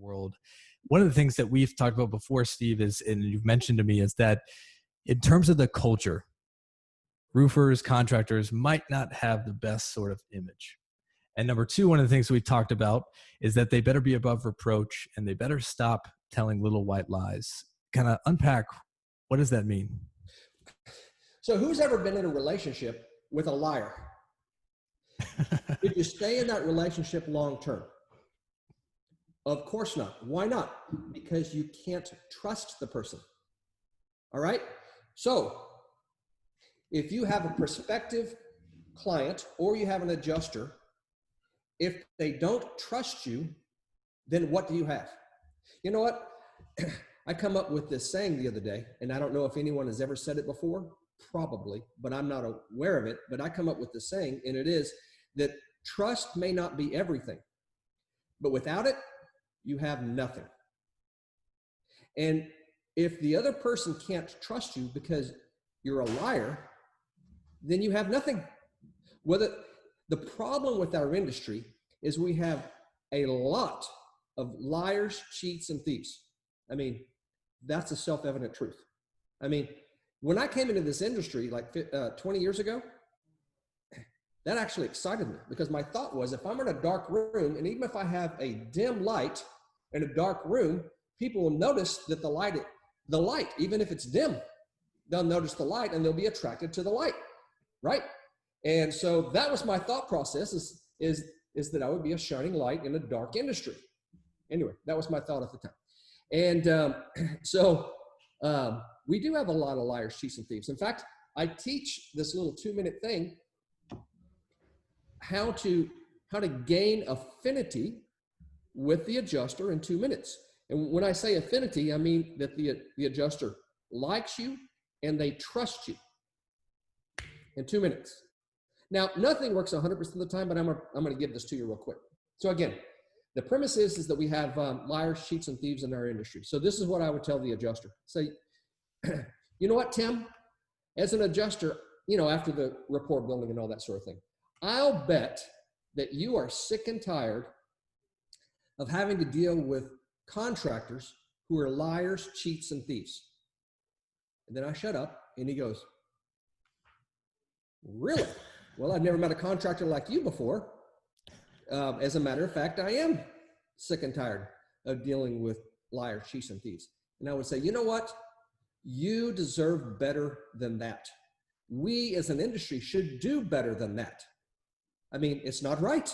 world. One of the things that we've talked about before, Steve, is, and you've mentioned to me, is that in terms of the culture, roofers, contractors might not have the best sort of image. And number two, one of the things we talked about is that they better be above reproach and they better stop telling little white lies. Kind of unpack, what does that mean? So who's ever been in a relationship with a liar? Did you stay in that relationship long term? Of course not. Why not? Because you can't trust the person. All right? So if you have a prospective client or you have an adjuster, if they don't trust you, then what do you have? You know what? I come up with this saying the other day, and I don't know if anyone has ever said it before, probably, but I'm not aware of it. But I come up with this saying, and it is that trust may not be everything, but without it, you have nothing. And if the other person can't trust you because you're a liar, then you have nothing. The problem with our industry is we have a lot of liars, cheats, and thieves. I mean, that's a self-evident truth. I mean, when I came into this industry like 20 years ago, that actually excited me because my thought was, if I'm in a dark room, and even if I have a dim light in a dark room, people will notice that the light, even if it's dim, they'll notice the light and they'll be attracted to the light, right? And so that was my thought process, is that I would be a shining light in a dark industry. Anyway, that was my thought at the time. And so we do have a lot of liars, cheats, and thieves. In fact, I teach this little 2-minute thing, how to gain affinity with the adjuster in 2 minutes. And when I say affinity, I mean that the adjuster likes you and they trust you in 2 minutes. Now, nothing works 100% of the time, but I'm going to give this to you real quick. So again, the premise is that we have liars, cheats, and thieves in our industry. So this is what I would tell the adjuster. Say, you know what, Tim? As an adjuster, after the rapport building and all that sort of thing, I'll bet that you are sick and tired of having to deal with contractors who are liars, cheats, and thieves. And then I shut up, and he goes, really? Well, I've never met a contractor like you before. As a matter of fact, I am sick and tired of dealing with liars, cheats, and thieves. And I would say, you know what? You deserve better than that. We as an industry should do better than that. I mean, it's not right.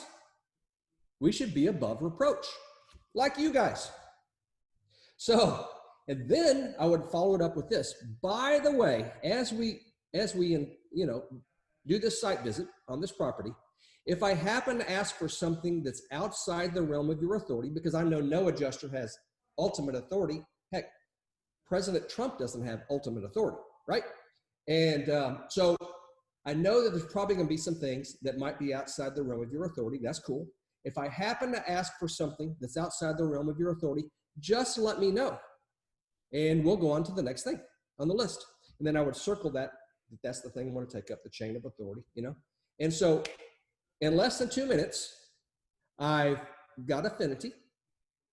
We should be above reproach, like you guys. So, and then I would follow it up with this. By the way, as we do this site visit on this property, if I happen to ask for something that's outside the realm of your authority, because I know no adjuster has ultimate authority. Heck, President Trump doesn't have ultimate authority, right? And so I know that there's probably going to be some things that might be outside the realm of your authority. That's cool. If I happen to ask for something that's outside the realm of your authority, just let me know. And we'll go on to the next thing on the list. And then I would circle that's the thing I want to take up the chain of authority, And so in less than 2 minutes, I've got affinity.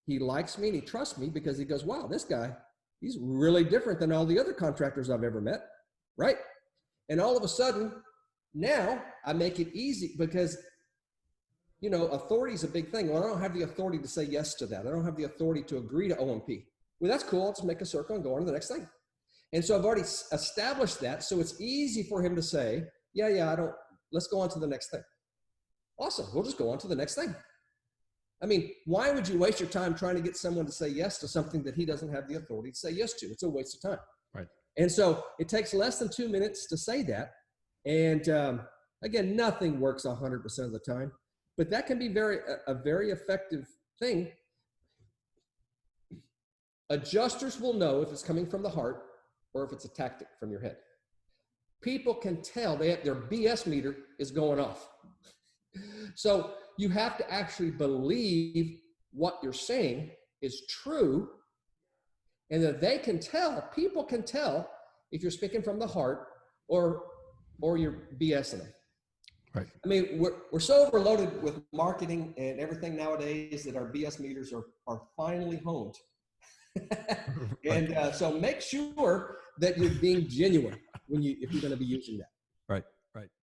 He likes me and he trusts me because he goes, wow, this guy, he's really different than all the other contractors I've ever met, right? And all of a sudden, now I make it easy because, authority is a big thing. Well, I don't have the authority to say yes to that. I don't have the authority to agree to OMP. Well, that's cool. I'll just make a circle and go on to the next thing. And so I've already established that. So it's easy for him to say, let's go on to the next thing. Awesome. We'll just go on to the next thing. I mean, why would you waste your time trying to get someone to say yes to something that he doesn't have the authority to say yes to? It's a waste of time. Right. And so it takes less than 2 minutes to say that. And again, nothing works 100% of the time, but that can be a very effective thing. Adjusters will know if it's coming from the heart or if it's a tactic from your head. People can tell their BS meter is going off. So you have to actually believe what you're saying is true, and that people can tell if you're speaking from the heart or you're BSing them. Right. I mean, we're so overloaded with marketing and everything nowadays that our BS meters are finally honed. Right. And so make sure that you're being genuine if you're going to be using that. Right. Right.